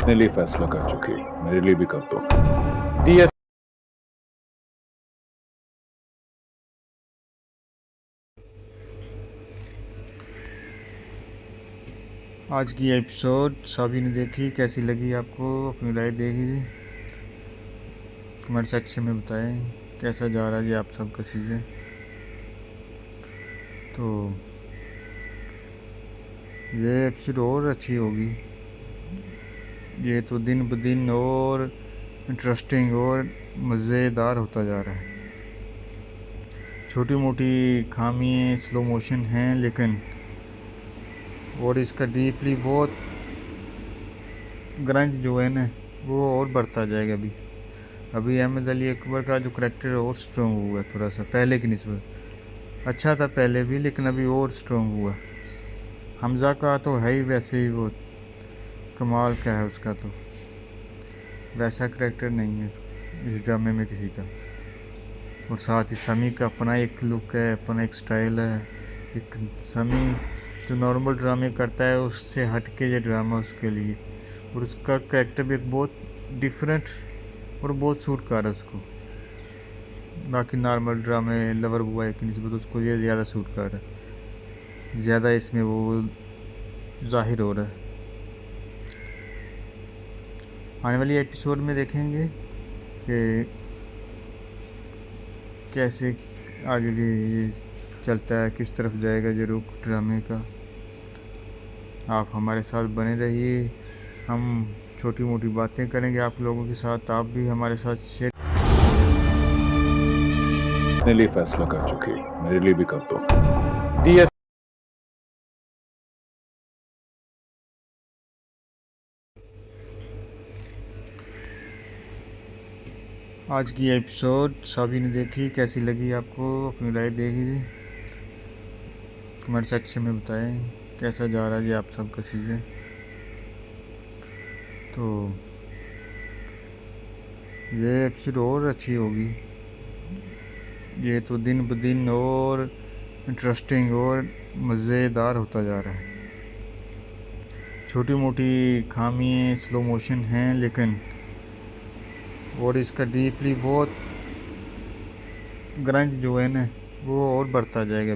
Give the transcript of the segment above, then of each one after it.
अपने लिए फैसला कर चुकी, मेरे लिए भी कर दो। डीएस आज की एपिसोड सभी ने देखी, कैसी लगी आपको? अपनी राय देगी, कमेंट सेक्शन में बताएं कैसा जा रहा है जी आप सबका चीज़ें। तो ये एपिसोड और अच्छी होगी, ये तो दिन ब दिन और इंटरेस्टिंग और मज़ेदार होता जा रहा है। छोटी मोटी खामियाँ स्लो मोशन हैं, लेकिन और इसका डीपली बहुत ग्रंज जो है ना वो और बढ़ता जाएगा। अभी अहमद अली अकबर का जो करेक्टर है और स्ट्रॉन्ग हुआ है, थोड़ा सा पहले की निस्बत। अच्छा था पहले भी, लेकिन अभी और स्ट्रॉन्ग हुआ। हमज़ा का तो है ही वैसे ही, वो कमाल का है उसका, तो वैसा करेक्टर नहीं है इस ड्रामे में किसी का। और साथ ही समी का अपना एक लुक है, अपना एक स्टाइल है। एक समी जो नॉर्मल ड्रामे करता है उससे हट के ये ड्रामा उसके लिए, और उसका करेक्टर भी एक बहुत डिफरेंट और बहुत सूट कर रहा है उसको। बाकी नॉर्मल ड्रामे लवर बॉय की निस्बत उसको ये ज़्यादा सूट कर रहा है, ज़्यादा इसमें वो जाहिर हो रहा है। आने वाली एपिसोड में देखेंगे कि कैसे आगे ये चलता है, किस तरफ जाएगा ये रुख ड्रामे का। आप हमारे साथ बने रहिए, हम छोटी मोटी बातें करेंगे आप लोगों के साथ, आप भी हमारे साथ शेयर। अपने लिए फैसला कर चुकी, मेरे लिए भी कर दो। डीएस आज की एपिसोड सभी ने देखी, कैसी लगी आपको? अपनी राय देगी, कमेंट सेक्शन में बताएं कैसा जा रहा है जी आप सबका चीज़ें। तो ये एपिसोड और अच्छी होगी, ये तो दिन ब दिन और इंटरेस्टिंग और मज़ेदार होता जा रहा है। छोटी मोटी खामियाँ स्लो मोशन हैं, लेकिन और इसका डीपली बहुत ग्रंज जो है ना वो और बढ़ता जाएगा।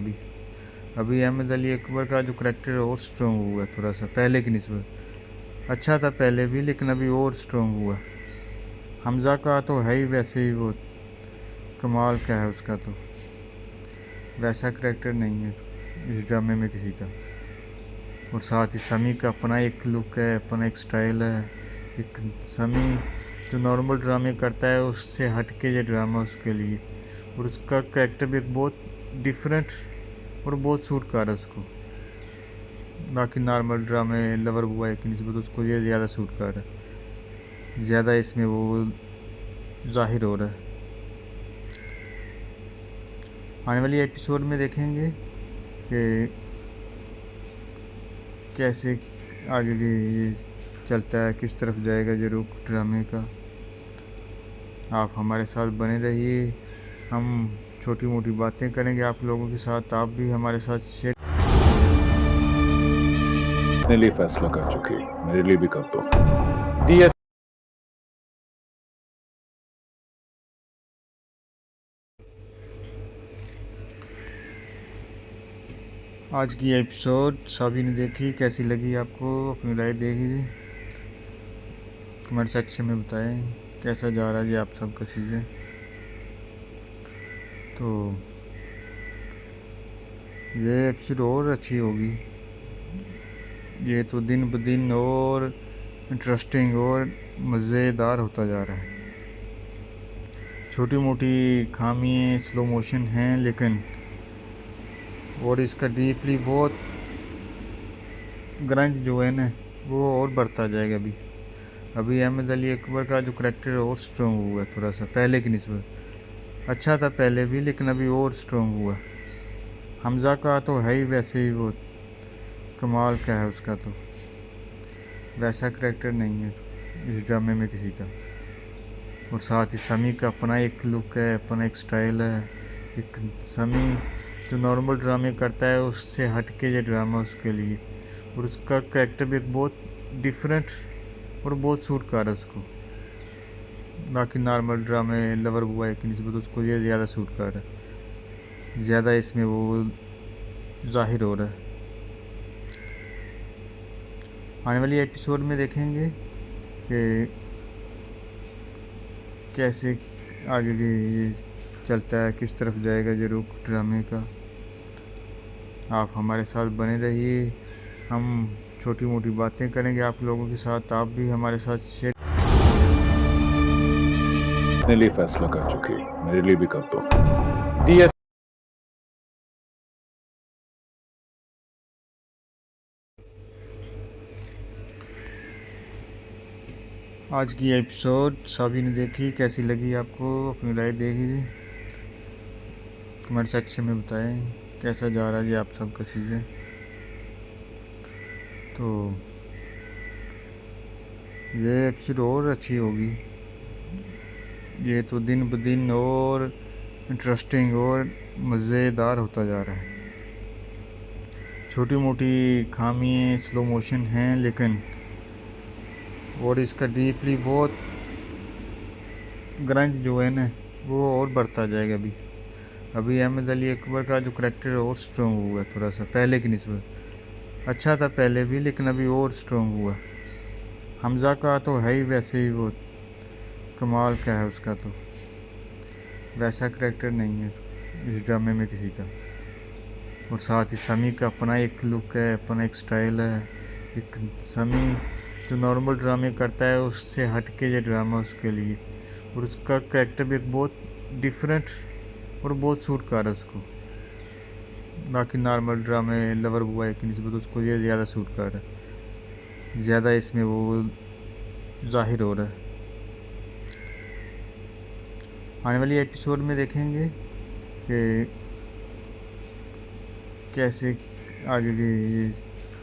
अभी अहमद अली अकबर का जो करेक्टर है और स्ट्रॉन्ग हुआ है, थोड़ा सा पहले की निस्बत। अच्छा था पहले भी, लेकिन अभी और स्ट्रॉन्ग हुआ। हमज़ा का तो है ही वैसे ही, वो कमाल का है उसका, तो वैसा करेक्टर नहीं है इस ड्रामे में किसी का। और साथ ही समी का अपना एक लुक है, अपना एक स्टाइल है। एक समी जो नॉर्मल ड्रामे करता है उससे हट के ये ड्रामा उसके लिए, और उसका करेक्टर भी एक बहुत डिफरेंट और बहुत सूट कर रहा है उसको। बाकी नॉर्मल ड्रामे लवर बॉय की निस्बत उसको ये ज़्यादा सूट कर रहा है, ज़्यादा इसमें वो जाहिर हो रहा है। आने वाली एपिसोड में देखेंगे कि कैसे आगे ये चलता है, किस तरफ जाएगा ये रुख ड्रामे का। आप हमारे साथ बने रहिए, हम छोटी मोटी बातें करेंगे आप लोगों के साथ, आप भी हमारे साथ शेयर। अपने लिए फैसला कर चुकी, मेरे लिए भी कर दो। डीएस आज की एपिसोड सभी ने देखी, कैसी लगी आपको? अपनी राय देगी, कमेंट सेक्शन में बताएं कैसा जा रहा है जी आप सबका चीज़ें। तो ये एपिसोड और अच्छी होगी, ये तो दिन ब दिन और इंटरेस्टिंग और मज़ेदार होता जा रहा है। छोटी मोटी खामियाँ स्लो मोशन हैं, लेकिन और इसका डीपली बहुत ग्रंज जो है ना वो और बढ़ता जाएगा। अभी अहमद अली अकबर का जो करेक्टर है और स्ट्रॉन्ग हुआ है, थोड़ा सा पहले की निस्बत। अच्छा था पहले भी, लेकिन अभी और स्ट्रॉन्ग हुआ। हमज़ा का तो है ही वैसे ही, वो कमाल का है उसका, तो वैसा करेक्टर नहीं है इस ड्रामे में किसी का। और साथ ही समी का अपना एक लुक है, अपना एक स्टाइल है। एक समी जो नॉर्मल ड्रामे करता है उससे हट के ये ड्रामा उसके लिए, और उसका करेक्टर भी एक बहुत डिफरेंट और बहुत सूट कर रहा है उसको। बाकी नॉर्मल ड्रामे लवर बॉय की निस्बत उसको ये ज़्यादा सूट कर रहा है, ज़्यादा इसमें वो जाहिर हो रहा है। आने वाली एपिसोड में देखेंगे कि कैसे आगे ये चलता है, किस तरफ जाएगा ये रुख ड्रामे का। आप हमारे साथ बने रहिए, हम छोटी मोटी बातें करेंगे आप लोगों के साथ, आप भी हमारे साथ शेयर। अपने लिए फैसला कर चुके, मेरे लिए भी कर दो। टीएस आज की एपिसोड सभी ने देखी, कैसी लगी आपको, अपनी राय देगी, कमेंट सेक्शन में बताएं कैसा जा रहा है ये आप सबका चीज़ें। तो ये एपिसोड और अच्छी होगी, ये तो दिन ब दिन और इंटरेस्टिंग और मज़ेदार होता जा रहा है। छोटी मोटी खामियाँ स्लो मोशन हैं, लेकिन और इसका डीपली बहुत ग्रंज जो है ना वो और बढ़ता जाएगा। अभी अहमद अली अकबर का जो करेक्टर और स्ट्रॉन्ग हुआ थोड़ा सा पहले की निस्बत। अच्छा था पहले भी, लेकिन अभी और स्ट्रॉन्ग हुआ। हमज़ा का तो है ही वैसे ही, वो कमाल का है उसका, तो वैसा करेक्टर नहीं है इस ड्रामे में किसी का। और साथ ही समी का अपना एक लुक है, अपना एक स्टाइल है। एक समी जो नॉर्मल ड्रामे करता है उससे हट के ये ड्रामा उसके लिए, और उसका करेक्टर भी एक बहुत डिफरेंट और बहुत सूट कर रहा है उसको। बाकी नॉर्मल ड्रामे लवर बॉय की निस्बत उसको ये ज़्यादा सूट कर रहा है, ज़्यादा इसमें वो जाहिर हो रहा है। आने वाली एपिसोड में देखेंगे कि कैसे आगे ये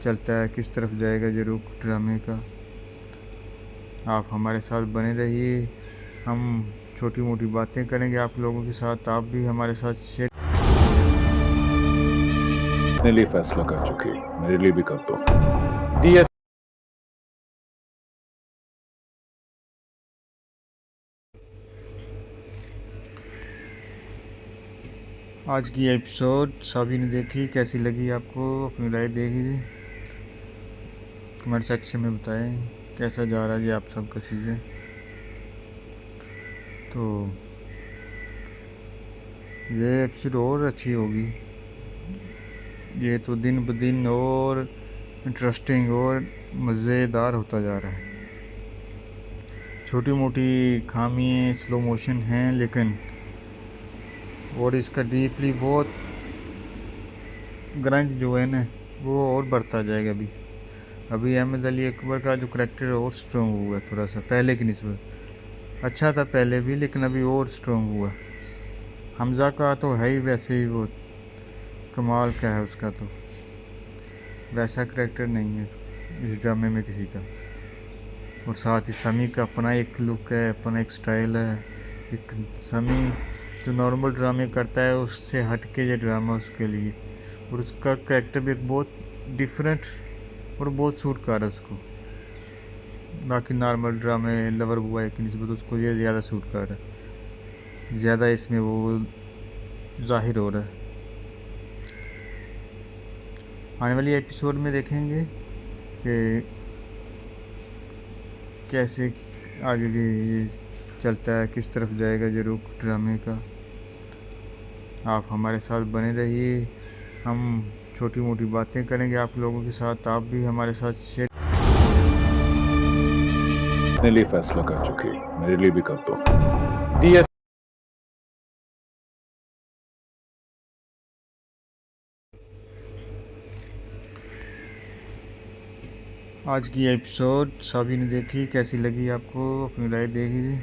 चलता है, किस तरफ जाएगा ये रुख ड्रामे का। आप हमारे साथ बने रहिए, हम छोटी मोटी बातें करेंगे आप लोगों के साथ, आप भी हमारे साथ शेयर। अपने लिए फैसला कर चुके, मेरे लिए भी कर दो। टीएस आज की एपिसोड सभी ने देखी, कैसी लगी आपको, अपनी राय देगी, कमेंट सेक्शन में बताएं कैसा जा रहा है ये आप सबका चीज़ें। तो ये एपिसोड और अच्छी होगी, ये तो दिन ब दिन और इंटरेस्टिंग और मज़ेदार होता जा रहा है। छोटी मोटी खामियाँ स्लो मोशन हैं, लेकिन और इसका डीपली बहुत ग्रंज जो है ना वो और बढ़ता जाएगा। अभी अहमद अली अकबर का जो करेक्टर और स्ट्रॉन्ग हुआ थोड़ा सा पहले की निस्बत। अच्छा था पहले भी, लेकिन अभी और स्ट्रॉन्ग हुआ। हमज़ा का तो है ही वैसे ही, वो कमाल का है उसका, तो वैसा करेक्टर नहीं है इस ड्रामे में किसी का। और साथ ही समी का अपना एक लुक है, अपना एक स्टाइल है। एक समी जो नॉर्मल ड्रामे करता है उससे हट के ये ड्रामा उसके लिए, और उसका करेक्टर भी एक बहुत डिफरेंट और बहुत सूट कर रहा है उसको। बाकी नॉर्मल ड्रामे लवर बॉय की निस्बत उसको ये ज़्यादा सूट कर रहा है, ज़्यादा इसमें वो जाहिर हो रहा है। आने वाली एपिसोड में देखेंगे कि कैसे आगे ये चलता है, किस तरफ जाएगा ये रुख ड्रामे का। आप हमारे साथ बने रहिए, हम छोटी मोटी बातें करेंगे आप लोगों के साथ, आप भी हमारे साथ शेयर। अपने लिए फैसला कर चुके, मेरे लिए भी कर दो। टीएस आज की एपिसोड सभी ने देखी, कैसी लगी आपको, अपनी राय देगी,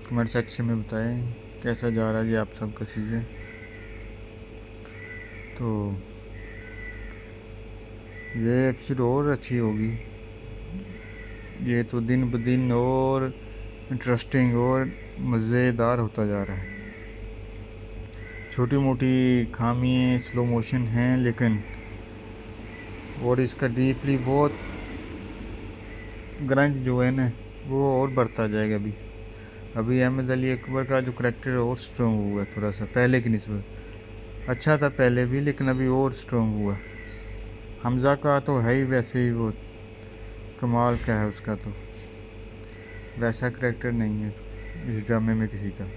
कमेंट सेक्शन में बताएं कैसा जा रहा है ये आप सबका चीज़ें। तो ये एपिसोड और अच्छी होगी, ये तो दिन ब दिन और इंटरेस्टिंग और मज़ेदार होता जा रहा है। छोटी मोटी खामियाँ स्लो मोशन हैं, लेकिन और इसका डीपली बहुत ग्रंज जो है ना वो और बढ़ता जाएगा अभी। अभी अहमद अली अकबर का जो करैक्टर है और स्ट्रॉन्ग हुआ थोड़ा सा पहले की निस्बत। अच्छा था पहले भी, लेकिन अभी और स्ट्रॉन्ग हुआ। हमज़ा का तो है ही वैसे ही, वो कमाल का है उसका, तो वैसा करैक्टर नहीं है इस ड्रामे में किसी का।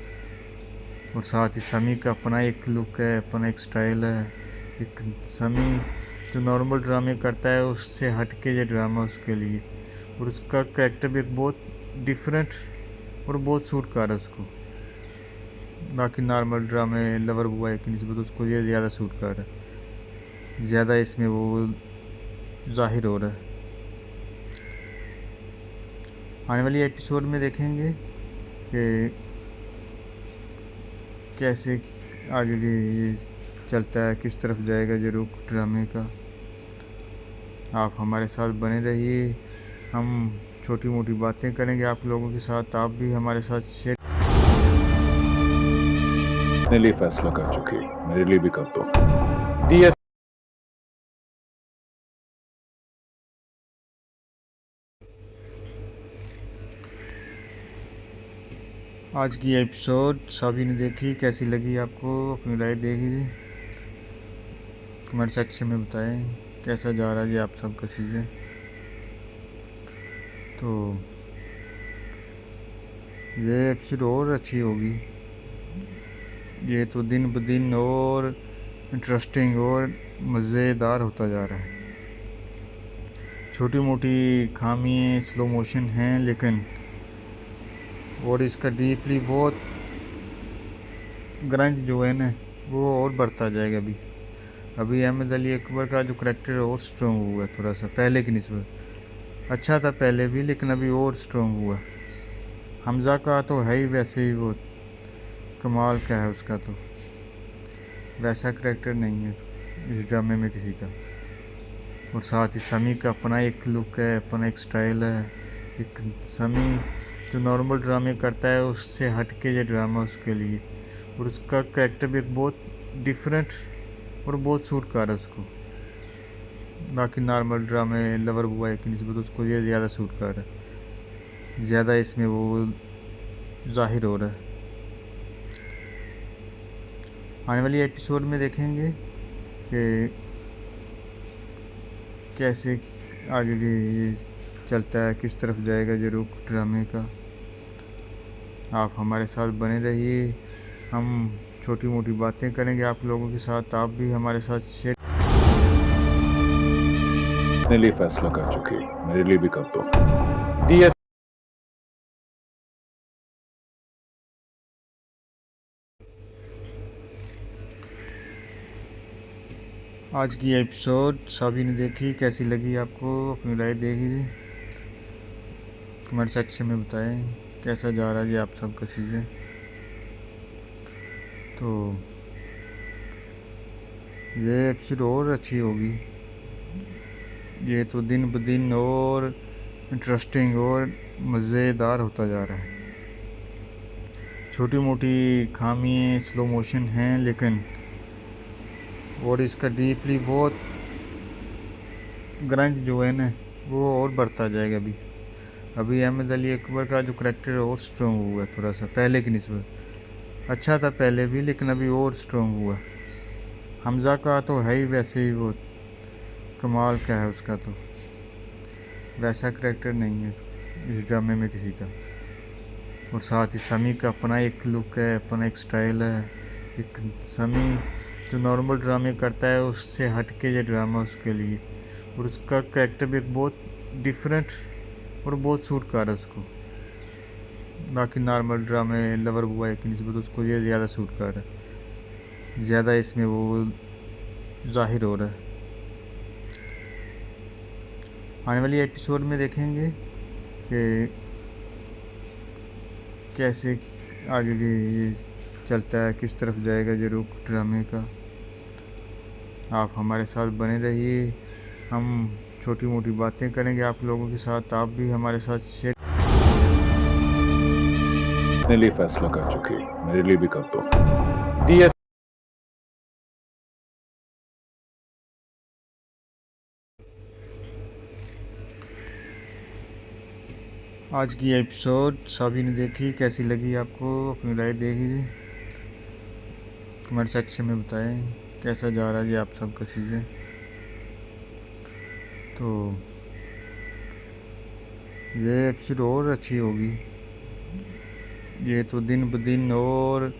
और साथ ही समी का अपना एक लुक है, अपना एक स्टाइल है। एक समी जो नॉर्मल ड्रामे करता है उससे हट के ये ड्रामा उसके लिए, और उसका करैक्टर भी एक बहुत डिफरेंट और बहुत सूट कर रहा है उसको। बाकी नॉर्मल ड्रामे लवर बॉय की निस्बत उसको ये ज़्यादा सूट कर रहा है, ज़्यादा इसमें वो जाहिर हो रहा है। आने वाली एपिसोड में देखेंगे कि कैसे आगे ये चलता है, किस तरफ जाएगा ये रुख ड्रामे का। आप हमारे साथ बने रहिए, हम छोटी मोटी बातें करेंगे आप लोगों के साथ, आप भी हमारे साथ शेयर। अपने लिए फैसला कर चुके, मेरे लिए भी कर दो। TS आज की एपिसोड सभी ने देखी, कैसी लगी आपको? अपनी राय देगी, कमेंट सेक्शन में बताएं कैसा जा रहा है जी आप सबका सीज़न। तो ये एपिसोड और अच्छी होगी, ये तो दिन ब दिन और इंटरेस्टिंग और मज़ेदार होता जा रहा है। छोटी मोटी खामियाँ स्लो मोशन हैं, लेकिन और इसका डीपली बहुत ग्रंज जो है ना वो और बढ़ता जाएगा अभी। अभी अहमद अली अकबर का जो करैक्टर है और स्ट्रॉन्ग हुआ थोड़ा सा पहले की निस्बत। अच्छा था पहले भी, लेकिन अभी और स्ट्रॉन्ग हुआ। हमज़ा का तो है ही वैसे ही, वो कमाल का है उसका, तो वैसा करैक्टर नहीं है इस ड्रामे में किसी का। और साथ ही समी का अपना एक लुक है, अपना एक स्टाइल है। एक समी जो नॉर्मल ड्रामे करता है उससे हट के ये ड्रामा उसके लिए, और उसका करैक्टर भी एक बहुत डिफरेंट और बहुत सूट कर रहा है उसको। बाकी नॉर्मल ड्रामे लवर बॉय की निस्बत उसको ये ज़्यादा सूट कर रहा है, ज़्यादा इसमें वो जाहिर हो रहा है। आने वाली एपिसोड में देखेंगे कि कैसे आगे ये चलता है, किस तरफ जाएगा ये रुख ड्रामे का। आप हमारे साथ बने रहिए, हम छोटी मोटी बातें करेंगे आप लोगों के साथ, आप भी हमारे साथ शेयर। अपने लिए फैसला कर चुके, मेरे लिए भी कर दो। TS आज की एपिसोड सभी ने देखी, कैसी लगी आपको? अपनी राय देगी, कमेंट सेक्शन में बताएं कैसा जा रहा है जी आप सबका सीज़न। तो ये एपिसोड और अच्छी होगी, ये तो दिन ब दिन और इंटरेस्टिंग और मज़ेदार होता जा रहा है। छोटी मोटी खामियाँ स्लो मोशन हैं, लेकिन और इसका डीपली बहुत ग्रंज जो है ना वो और बढ़ता जाएगा अभी। अभी अहमद अली अकबर का जो करैक्टर है और स्ट्रॉन्ग हुआ थोड़ा सा पहले की निस्बत। अच्छा था पहले भी, लेकिन अभी और स्ट्रॉन्ग हुआ। हमज़ा का तो है ही वैसे ही, वो कमाल का है उसका, तो वैसा करैक्टर नहीं है इस ड्रामे में किसी का। और साथ ही समी का अपना एक लुक है, अपना एक स्टाइल है। एक समी जो नॉर्मल ड्रामे करता है उससे हट के ये ड्रामा उसके लिए, और उसका करैक्टर भी एक बहुत डिफरेंट और बहुत सूट कर रहा है उसको। बाकी नॉर्मल ड्रामे लवर बॉय की निस्बत उसको ये ज़्यादा सूट कर रहा है, ज़्यादा इसमें वो जाहिर हो रहा है। आने वाली एपिसोड में देखेंगे कि कैसे आगे ये चलता है, किस तरफ जाएगा ये रुख ड्रामे का। आप हमारे साथ बने रहिए, हम छोटी मोटी बातें करेंगे आप लोगों के साथ, आप भी हमारे साथ शेयर। अपने लिए फैसला कर चुके, मेरे लिए भी कर दो। TS आज की एपिसोड सभी ने देखी, कैसी लगी आपको? अपनी राय देगी, कमेंट सेक्शन में बताएं कैसा जा रहा है जी आप सबका चीज़ें। तो ये एपिसोड और अच्छी होगी, ये तो दिन ब दिन और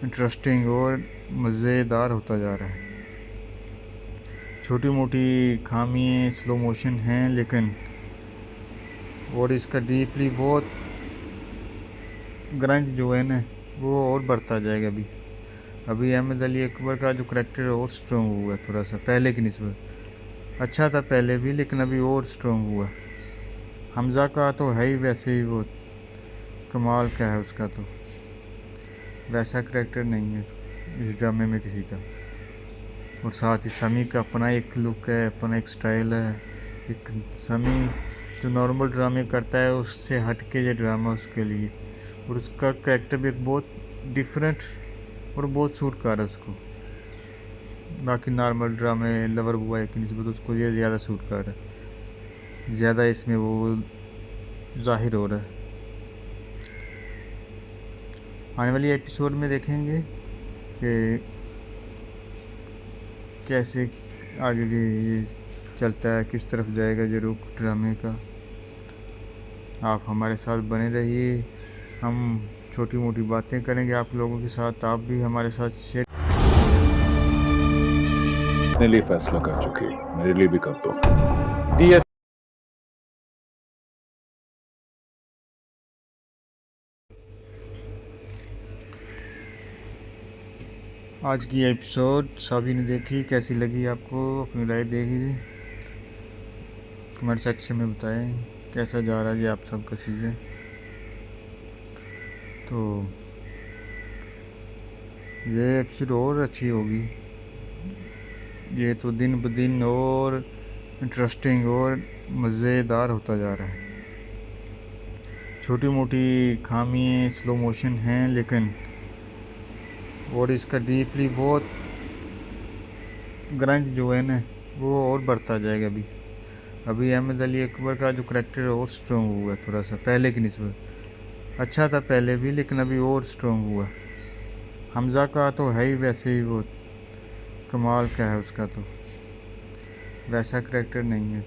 इंटरेस्टिंग और मज़ेदार होता जा रहा है। छोटी मोटी खामियाँ स्लो मोशन हैं, लेकिन और इसका डीपली बहुत ग्रंज जो है ना वो और बढ़ता जाएगा। अभी अहमद अली अकबर का जो करेक्टर है और स्ट्रॉन्ग हुआ है, थोड़ा सा पहले की निस्बत। अच्छा था पहले भी, लेकिन अभी और स्ट्रॉन्ग हुआ। हमज़ा का तो है ही वैसे ही, वो कमाल का है उसका, तो वैसा करेक्टर नहीं है इस ड्रामे में किसी का। और साथ ही समी का अपना एक लुक है, अपना एक स्टाइल है। एक समी जो नॉर्मल ड्रामे करता है उससे हट के ये ड्रामा उसके लिए, और उसका करेक्टर भी एक बहुत डिफरेंट और बहुत सूट कर रहा है उसको। बाकी नॉर्मल ड्रामे लवर बॉय की निस्बत उसको ये ज़्यादा सूट कर रहा है, ज़्यादा इसमें वो जाहिर हो रहा है। आने वाली एपिसोड में देखेंगे कि कैसे आगे ये चलता है, किस तरफ जाएगा ये रुख ड्रामे का। आप हमारे साथ बने रहिए, हम छोटी मोटी बातें करेंगे आप लोगों के साथ, आप भी हमारे साथ शेयर। अपने लिए फैसला कर चुके, मेरे लिए भी कर दो। टीएस आज की एपिसोड सभी ने देखी, कैसी लगी आपको? अपनी राय देगी, कमेंट सेक्शन में बताएं कैसा जा रहा है जी आप सबका चीज़ें। तो ये एपिसोड और अच्छी होगी, ये तो दिन ब दिन और इंटरेस्टिंग और मज़ेदार होता जा रहा है। छोटी मोटी खामियाँ स्लो मोशन हैं, लेकिन और इसका डीपली बहुत ग्रंज जो है ना वो और बढ़ता जाएगा। अभी अहमद अली अकबर का जो करेक्टर है और स्ट्रॉन्ग हुआ है, थोड़ा सा पहले की निस्बत। अच्छा था पहले भी, लेकिन अभी और स्ट्रॉन्ग हुआ। हमज़ा का तो है ही वैसे ही, वो कमाल का है उसका, तो वैसा करेक्टर नहीं है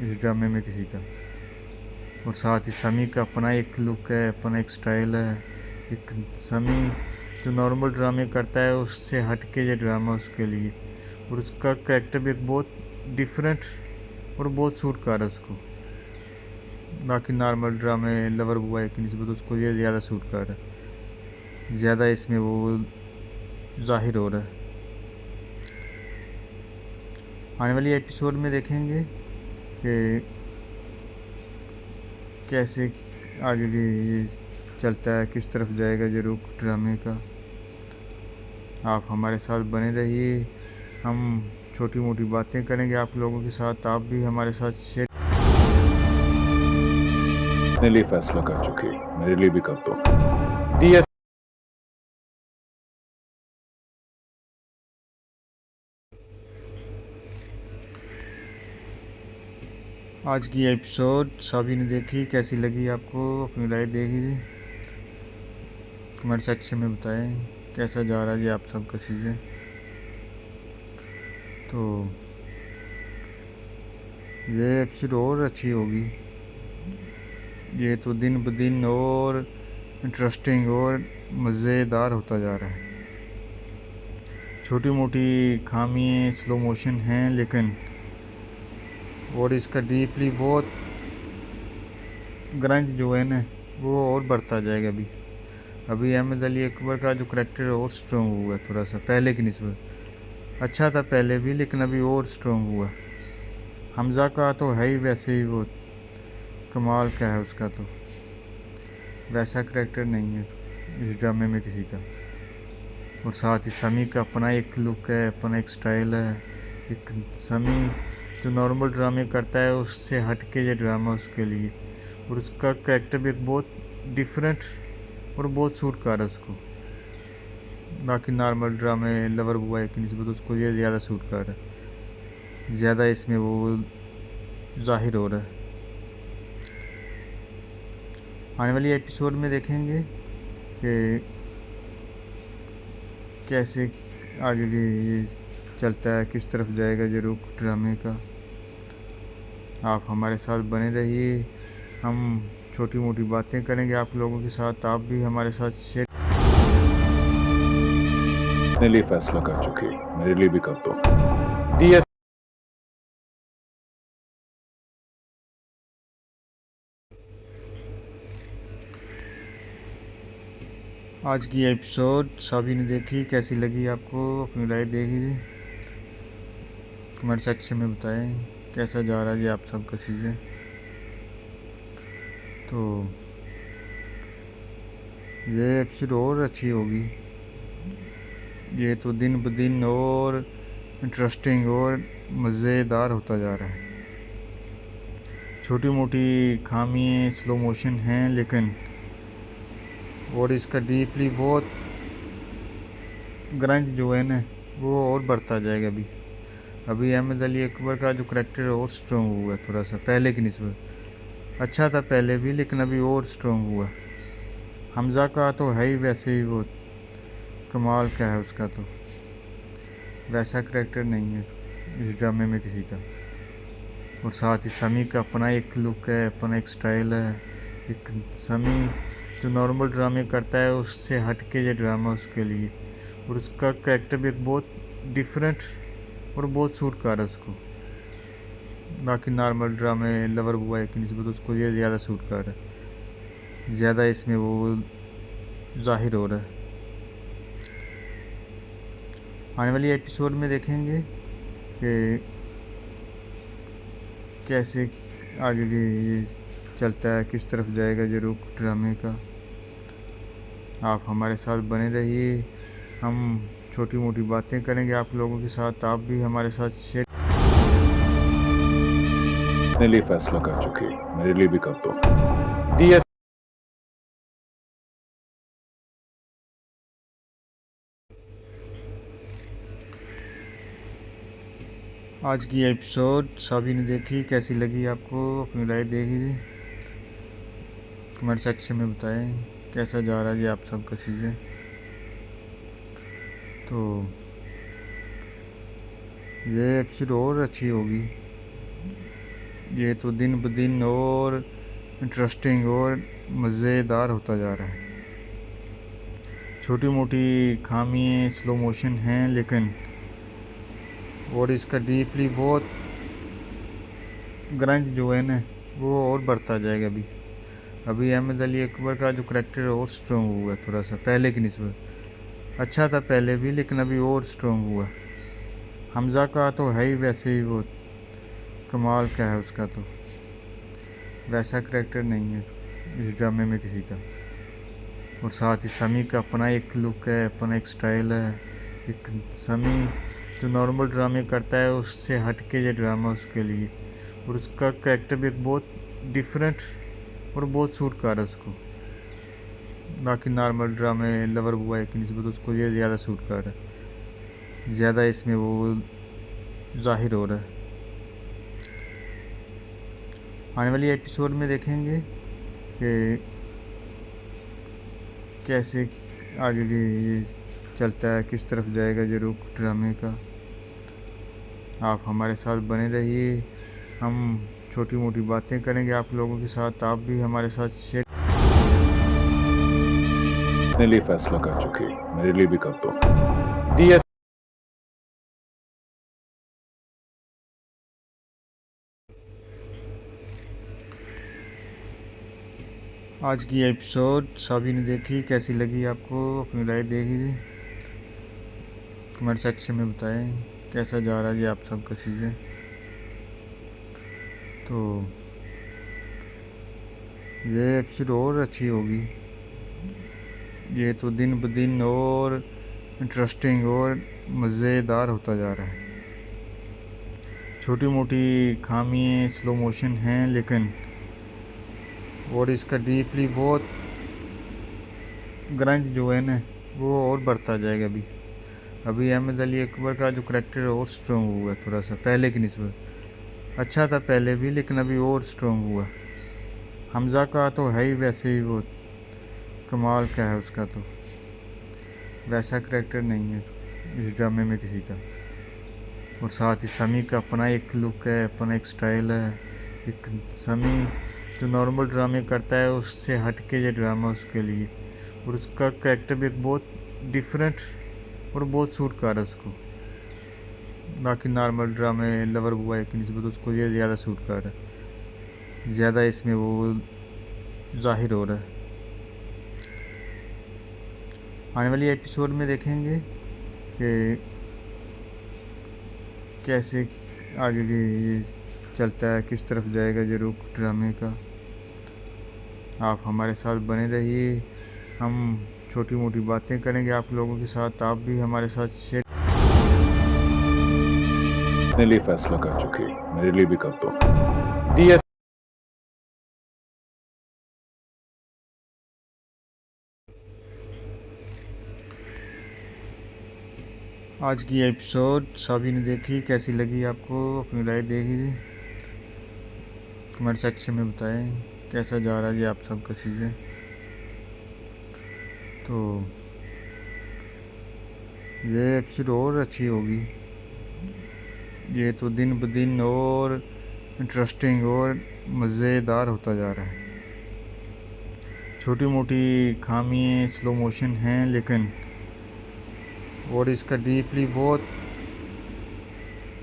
इस ड्रामे में किसी का। और साथ ही समी का अपना एक लुक है, अपना एक स्टाइल है। एक समी जो नॉर्मल ड्रामे करता है उससे हट के ये ड्रामा उसके लिए, और उसका करेक्टर भी एक बहुत डिफरेंट और बहुत सूट कर रहा है उसको। बाकी नॉर्मल ड्रामे लवर बॉय की निस्बत उसको ये ज़्यादा सूट कर रहा है, ज़्यादा इसमें वो जाहिर हो रहा है। आने वाली एपिसोड में देखेंगे कि कैसे आगे ये चलता है, किस तरफ जाएगा ये रुख ड्रामे का। आप हमारे साथ बने रहिए, हम छोटी मोटी बातें करेंगे आप लोगों के साथ, आप भी हमारे साथ शेयर। अपने लिए फैसला कर चुके, मेरे लिए भी कर दो। टीएस आज की एपिसोड सभी ने देखी, कैसी लगी आपको? अपनी राय देगी, कमेंट सेक्शन में बताएं कैसा जा रहा है जी आप सबका चीज़ें। तो ये एपिसोड और अच्छी होगी, ये तो दिन ब दिन और इंटरेस्टिंग और मज़ेदार होता जा रहा है। छोटी मोटी खामियाँ स्लो मोशन हैं, लेकिन और इसका डीपली बहुत ग्रंज जो है ना वो और बढ़ता जाएगा। अभी अहमद अली अकबर का जो करेक्टर है और स्ट्रॉन्ग हुआ है, थोड़ा सा पहले की निस्बत। अच्छा था पहले भी, लेकिन अभी और स्ट्रॉन्ग हुआ। हमज़ा का तो है ही वैसे ही, वो कमाल का है उसका, तो वैसा करेक्टर नहीं है इस ड्रामे में किसी का। और साथ ही समी का अपना एक लुक है, अपना एक स्टाइल है। एक समी जो नॉर्मल ड्रामे करता है उससे हट के ये ड्रामा उसके लिए, और उसका करेक्टर भी एक बहुत डिफरेंट और बहुत सूट कर रहा है उसको। बाकी नॉर्मल ड्रामे लवर बॉय की निस्बत उसको ये ज़्यादा सूट कर रहा है, ज़्यादा इसमें वो जाहिर हो रहा है। आने वाली एपिसोड में देखेंगे कि कैसे आगे ये चलता है, किस तरफ जाएगा ये रुख ड्रामे का। आप हमारे साथ बने रहिए, हम छोटी मोटी बातें करेंगे आप लोगों के साथ, आप भी हमारे साथ शेयर। अपने लिए फैसला कर चुके, मेरे लिए भी कर दो। डीएस आज की एपिसोड सभी ने देखी, कैसी लगी आपको, अपनी राय देगी, कमेंट सेक्शन में बताएं कैसा जा रहा है ये आप सबका चीज़ें। तो ये एपिसोड और अच्छी होगी, ये तो दिन ब दिन और इंटरेस्टिंग और मज़ेदार होता जा रहा है। छोटी मोटी खामियाँ स्लो मोशन हैं, लेकिन और इसका डीपली बहुत ग्रंज जो है ना वो और बढ़ता जाएगा। अभी अहमद अली अकबर का जो करैक्टर है और स्ट्रॉन्ग हुआ है थोड़ा सा पहले की निस्बत। अच्छा था पहले भी, लेकिन अभी और स्ट्रॉन्ग हुआ। हमज़ा का तो है ही वैसे ही, वो कमाल क्या है उसका, तो वैसा करैक्टर नहीं है इस ड्रामे में किसी का। और साथ ही समी का अपना एक लुक है, अपना एक स्टाइल है। एक समी जो नॉर्मल ड्रामे करता है उससे हट के ये ड्रामा उसके लिए, और उसका करैक्टर भी एक बहुत डिफरेंट और बहुत सूट कर रहा है उसको। बाकी नॉर्मल ड्रामे लवर बॉय की निस्बत उसको ये ज़्यादा सूट कर रहा है, ज़्यादा इसमें वो जाहिर हो रहा है। आने वाली एपिसोड में देखेंगे कि कैसे आगे ये चलता है, किस तरफ जाएगा ये रुख ड्रामे का। आप हमारे साथ बने रहिए, हम छोटी मोटी बातें करेंगे आप लोगों के साथ, आप भी हमारे साथ शेयर। अपने लिए फैसला कर चुके, मेरे लिए भी कर दो। डीएस आज की एपिसोड सभी ने देखी, कैसी लगी आपको, अपनी राय देगी, कमेंट सेक्शन में बताएं कैसा जा रहा है ये आप सबका चीज़ें। तो ये एपिसोड और अच्छी होगी, ये तो दिन ब दिन और इंटरेस्टिंग और मज़ेदार होता जा रहा है। छोटी मोटी खामियाँ स्लो मोशन हैं, लेकिन और इसका डीपली बहुत ग्रंज जो है ना वो और बढ़ता जाएगा। अभी अहमद अली अकबर का जो करैक्टर है और स्ट्रॉन्ग हुआ है थोड़ा सा पहले की निस्बत। अच्छा था पहले भी, लेकिन अभी और स्ट्रॉन्ग हुआ। हमज़ा का तो है ही वैसे ही, वो कमाल क्या है उसका, तो वैसा करैक्टर नहीं है इस ड्रामे में किसी का। और साथ ही समी का अपना एक लुक है, अपना एक स्टाइल है। एक समी जो नॉर्मल ड्रामे करता है उससे हट के ये ड्रामा उसके लिए, और उसका करैक्टर भी एक बहुत डिफरेंट और बहुत सूट कर रहा है उसको। बाकी नॉर्मल ड्रामे लवर बॉय की निस्बत उसको ये ज़्यादा सूट कर रहा है, ज़्यादा इसमें वो जाहिर हो रहा है। आने वाली एपिसोड में देखेंगे कि कैसे आगे ये चलता है, किस तरफ जाएगा ये रुख ड्रामे का। आप हमारे साथ बने रहिए, हम छोटी मोटी बातें करेंगे आप लोगों के साथ, आप भी हमारे साथ शेयर। अपने लिए फैसला कर चुके, मेरे लिए भी कर दो। डीएस आज की एपिसोड सभी ने देखी, कैसी लगी आपको, अपनी राय देगी, कमेंट सेक्शन में बताएं कैसा जा रहा है ये आप सबका चीज़ें। तो ये एपिसोड और अच्छी होगी, ये तो दिन ब दिन और इंटरेस्टिंग और मज़ेदार होता जा रहा है। छोटी मोटी खामियाँ स्लो मोशन हैं, लेकिन और इसका डीपली बहुत ग्रंज जो है ना वो और बढ़ता जाएगा। अभी अहमद अली अकबर का जो करैक्टर है और स्ट्रॉन्ग हुआ है थोड़ा सा पहले की निस्बत। अच्छा था पहले भी, लेकिन अभी और स्ट्रॉन्ग हुआ। हमजा का तो है ही वैसे ही, वो कमाल का है उसका, तो वैसा करैक्टर नहीं है इस ड्रामे में किसी का। और साथ ही समी का अपना एक लुक है, अपना एक स्टाइल है। एक समी जो नॉर्मल ड्रामे करता है उससे हट के ये ड्रामा उसके लिए, और उसका करैक्टर भी एक बहुत डिफरेंट और बहुत सूट कर रहा है उसको। बाकी नॉर्मल ड्रामे लवर बॉय की निस्बत उसको ये ज़्यादा सूट कर रहा है, ज़्यादा इसमें वो जाहिर हो रहा है। आने वाली एपिसोड में देखेंगे कि कैसे आगे ये चलता है, किस तरफ जाएगा ये रुख ड्रामे का। आप हमारे साथ बने रहिए, हम छोटी मोटी बातें करेंगे आप लोगों के साथ, आप भी हमारे साथ शेयर। अपने लिए फैसला कर चुके, मेरे लिए भी कर दो। TS आज की एपिसोड सभी ने देखी, कैसी लगी आपको, अपनी राय देगी, कमेंट सेक्शन में बताएं कैसा जा रहा है ये आप सबका चीज़ें। तो ये एपिसोड और अच्छी होगी, ये तो दिन ब दिन और इंटरेस्टिंग और मज़ेदार होता जा रहा है। छोटी मोटी खामियाँ स्लो मोशन हैं, लेकिन और इसका डीपली बहुत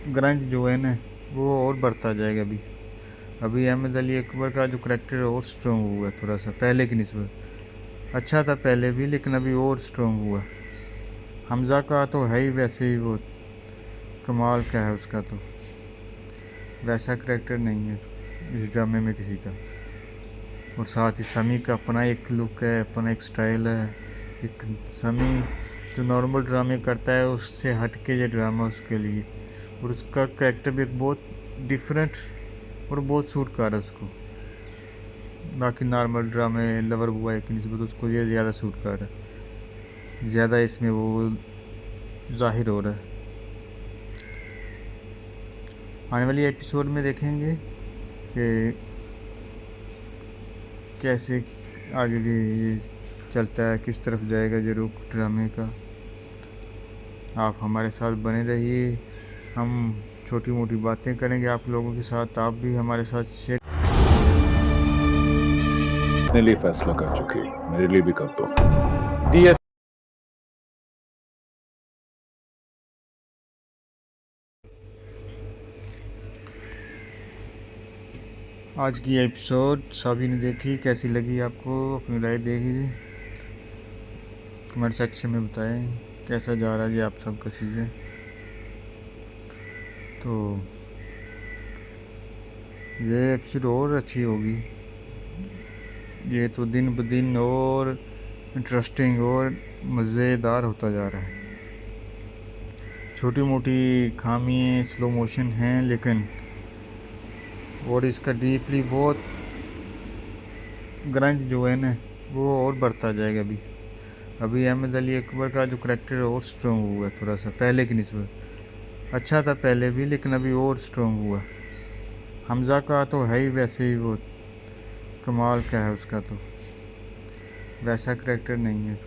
ग्रंज जो है ना वो और बढ़ता जाएगा। अभी अहमद अली अकबर का जो करैक्टर है और स्ट्रॉन्ग हुआ थोड़ा सा पहले की निस्बत। अच्छा था पहले भी, लेकिन अभी और स्ट्रॉन्ग हुआ। हमजा का तो है ही वैसे ही, वो कमाल का है उसका, तो वैसा करैक्टर नहीं है इस ड्रामे में किसी का। और साथ ही समी का अपना एक लुक है, अपना एक स्टाइल है। एक समी जो नॉर्मल ड्रामे करता है उससे हट के ये ड्रामा उसके लिए, और उसका करैक्टर भी एक बहुत डिफरेंट और बहुत सूट कर रहा है उसको। बाकी नॉर्मल ड्रामे लवर बॉय की निस्बत उसको ये ज़्यादा सूट कर रहा है, ज़्यादा इसमें वो जाहिर हो रहा है। आने वाली एपिसोड में देखेंगे कि कैसे आगे ये चलता है, किस तरफ जाएगा ये रुख ड्रामे का। आप हमारे साथ बने रहिए, हम छोटी मोटी बातें करेंगे आप लोगों के साथ, आप भी हमारे साथ शेयर। अपने लिए फैसला कर चुके, मेरे लिए भी कर दो। TS आज की एपिसोड सभी ने देखी, कैसी लगी आपको, अपनी राय देगी, कमेंट सेक्शन में बताएं कैसा जा रहा है ये आप सबका चीज़ें। तो ये एपिसोड और अच्छी होगी, ये तो दिन ब दिन और इंटरेस्टिंग और मज़ेदार होता जा रहा है। छोटी मोटी खामियाँ स्लो मोशन हैं, लेकिन और इसका डीपली बहुत ग्रंज जो है ना वो और बढ़ता जाएगा। अभी अहमद अली अकबर का जो करैक्टर है और स्ट्रॉन्ग हुआ थोड़ा सा पहले की निस्बत। अच्छा था पहले भी, लेकिन अभी और स्ट्रॉन्ग हुआ। हमजा का तो है ही वैसे ही, वो कमाल का है उसका, तो वैसा करैक्टर नहीं है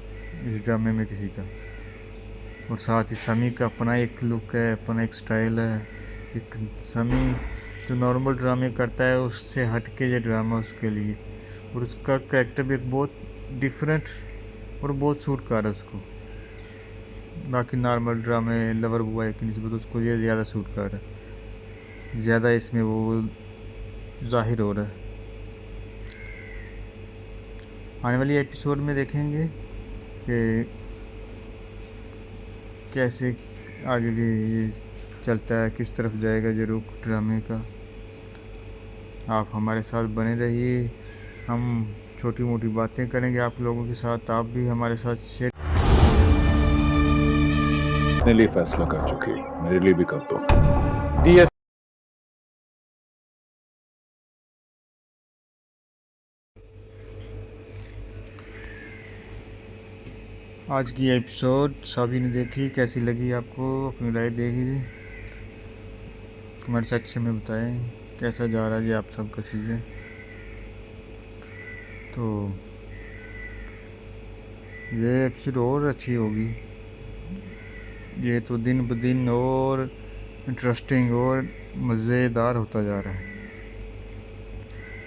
इस ड्रामे में किसी का। और साथ ही समी का अपना एक लुक है, अपना एक स्टाइल है। एक समी जो नॉर्मल ड्रामे करता है उससे हट के ये ड्रामा उसके लिए, और उसका करैक्टर भी एक बहुत डिफरेंट और बहुत सूट कर रहा है उसको। बाकी नॉर्मल ड्रामे लवर बॉय की निस्बत उसको ये ज़्यादा सूट कर रहा है, ज़्यादा इसमें वो जाहिर हो रहा है। आने वाली एपिसोड में देखेंगे कि कैसे आगे ये चलता है, किस तरफ जाएगा ये रुख ड्रामे का। आप हमारे साथ बने रहिए, हम छोटी मोटी बातें करेंगे आप लोगों के साथ, आप भी हमारे साथ शेयर। अपने लिए फैसला कर चुके, मेरे लिए भी कर दो। TS आज की एपिसोड सभी ने देखी, कैसी लगी आपको, अपनी राय देगी, कमेंट सेक्शन में बताएं कैसा जा रहा है ये आप सबका चीज़ें। तो ये एपिसोड और अच्छी होगी। ये तो दिन ब दिन और इंटरेस्टिंग और मज़ेदार होता जा रहा है।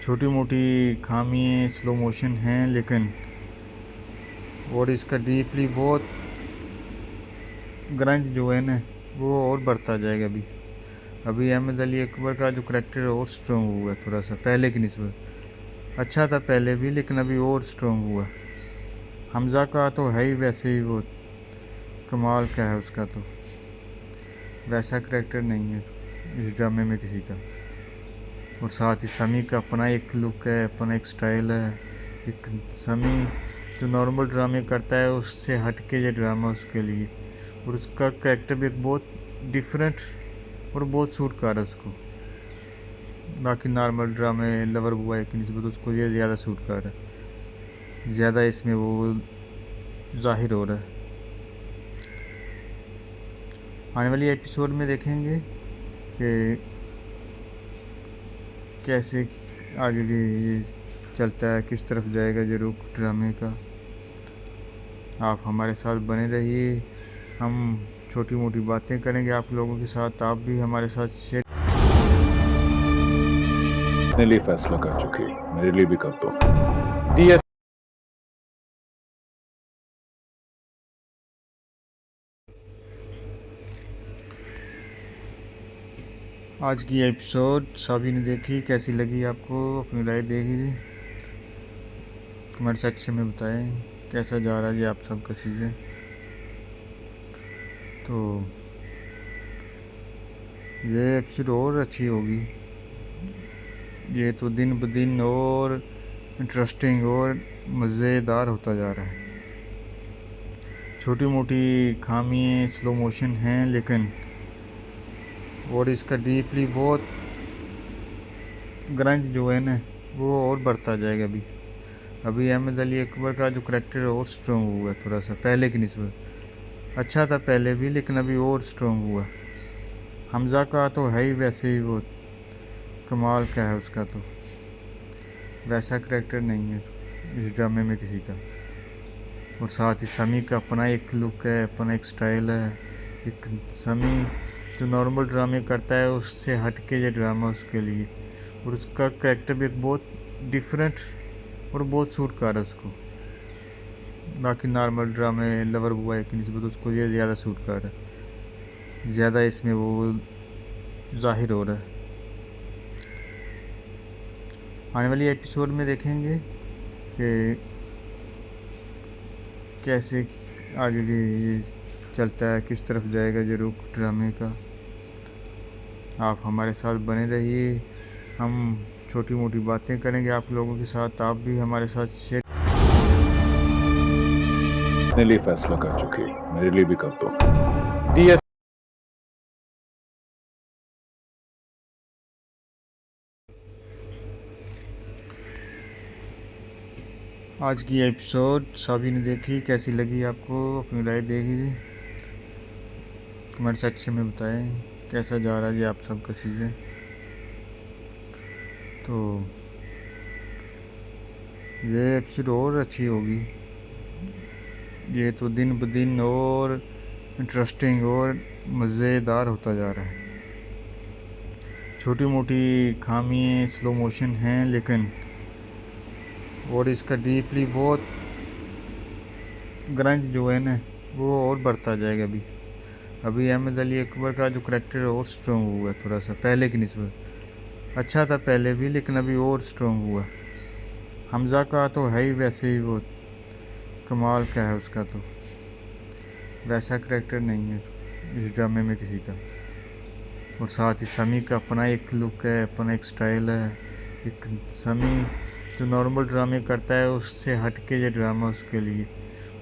छोटी मोटी खामियाँ स्लो मोशन हैं, लेकिन और इसका डीपली बहुत ग्रंज जो है ना वो और बढ़ता जाएगा। अभी अहमद अली अकबर का जो करेक्टर और स्ट्रॉन्ग हुआ थोड़ा सा पहले की निस्बत। अच्छा था पहले भी, लेकिन अभी और स्ट्रॉन्ग हुआ। हमज़ा का तो है ही वैसे ही, वो कमाल का है उसका, तो वैसा करेक्टर नहीं है इस ड्रामे में किसी का। और साथ ही समी का अपना एक लुक है, अपना एक स्टाइल है। एक समी जो नॉर्मल ड्रामे करता है उससे हट के ये ड्रामा उसके लिए, और उसका करेक्टर भी एक बहुत डिफरेंट और बहुत सूट कर रहा है उसको। बाकी नॉर्मल ड्रामे लवर बॉय की निस्बत उसको ये ज़्यादा सूट कर रहा है, ज़्यादा इसमें वो जाहिर हो रहा है। आने वाली एपिसोड में देखेंगे कि कैसे आगे ये चलता है, किस तरफ जाएगा ये रुख ड्रामे का। आप हमारे साथ बने रहिए, हम छोटी मोटी बातें करेंगे आप लोगों के साथ, आप भी हमारे साथ शेयर। अपने लिए फैसला कर चुके, मेरे लिए भी कर दो। TS आज की एपिसोड सभी ने देखी, कैसी लगी आपको? अपनी राय देगी, कमेंट सेक्शन में बताएं कैसा जा रहा है जी आप सबका सीज़न। तो ये एपिसोड और अच्छी होगी। ये तो दिन ब दिन और इंटरेस्टिंग और मज़ेदार होता जा रहा है। छोटी मोटी खामियाँ स्लो मोशन हैं, लेकिन और इसका डीपली बहुत ग्रंज जो है ना वो और बढ़ता जाएगा। अभी अहमद अली अकबर का जो करेक्टर और स्ट्रॉन्ग हुआ थोड़ा सा पहले की निस्बत। अच्छा था पहले भी, लेकिन अभी और स्ट्रॉन्ग हुआ। हमज़ा का तो है ही वैसे ही, वो कमाल का है उसका, तो वैसा करेक्टर नहीं है इस ड्रामे में किसी का। और साथ ही समी का अपना एक लुक है, अपना एक स्टाइल है। एक समी जो नॉर्मल ड्रामे करता है उससे हट के ये ड्रामा उसके लिए, और उसका करेक्टर भी एक बहुत डिफरेंट और बहुत सूट कर रहा है उसको। बाकी नॉर्मल ड्रामे लवर बॉय की निस्बत उसको ये ज़्यादा सूट कर रहा है, ज़्यादा इसमें वो जाहिर हो रहा है। आने वाली एपिसोड में देखेंगे कि कैसे आगे ये चलता है, किस तरफ जाएगा ये रुख ड्रामे का। आप हमारे साथ बने रहिए, हम छोटी मोटी बातें करेंगे आप लोगों के साथ, आप भी हमारे साथ शेयर। अपने लिए फैसला कर चुके, मेरे लिए भी कर दो। TS आज की एपिसोड सभी ने देखी, कैसी लगी आपको? अपनी राय देगी, कमेंट सेक्शन में बताएं कैसा जा रहा है जी आप सबका सीज़न। तो ये एपिसोड और अच्छी होगी। ये तो दिन ब दिन और इंटरेस्टिंग और मज़ेदार होता जा रहा है। छोटी मोटी खामियाँ स्लो मोशन हैं, लेकिन और इसका डीपली बहुत ग्रंज जो है ना वो और बढ़ता जाएगा। अभी अहमद अली अकबर का जो करेक्टर और स्ट्रॉन्ग हुआ थोड़ा सा पहले की निस्बत। अच्छा था पहले भी, लेकिन अभी और स्ट्रॉन्ग हुआ। हमज़ा का तो है ही वैसे ही, वो कमाल का है उसका, तो वैसा करेक्टर नहीं है इस ड्रामे में किसी का। और साथ ही समी का अपना एक लुक है, अपना एक स्टाइल है। एक समी जो नॉर्मल ड्रामे करता है उससे हट के ये ड्रामा उसके लिए,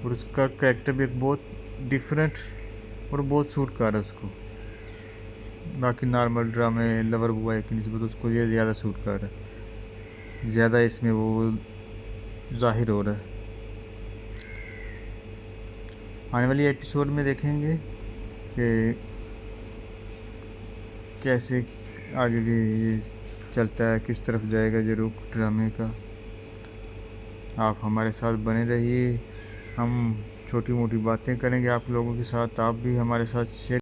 और उसका करेक्टर भी एक बहुत डिफरेंट और बहुत सूट कर रहा है उसको। बाकी नॉर्मल ड्रामे लवर बॉय की निस्बत उसको ये ज़्यादा सूट कर रहा है, ज़्यादा इसमें वो जाहिर हो रहा है। आने वाली एपिसोड में देखेंगे कि कैसे आगे ये चलता है, किस तरफ जाएगा ये रुख ड्रामे का। आप हमारे साथ बने रहिए। हम छोटी मोटी बातें करेंगे आप लोगों के साथ, आप भी हमारे साथ शेयर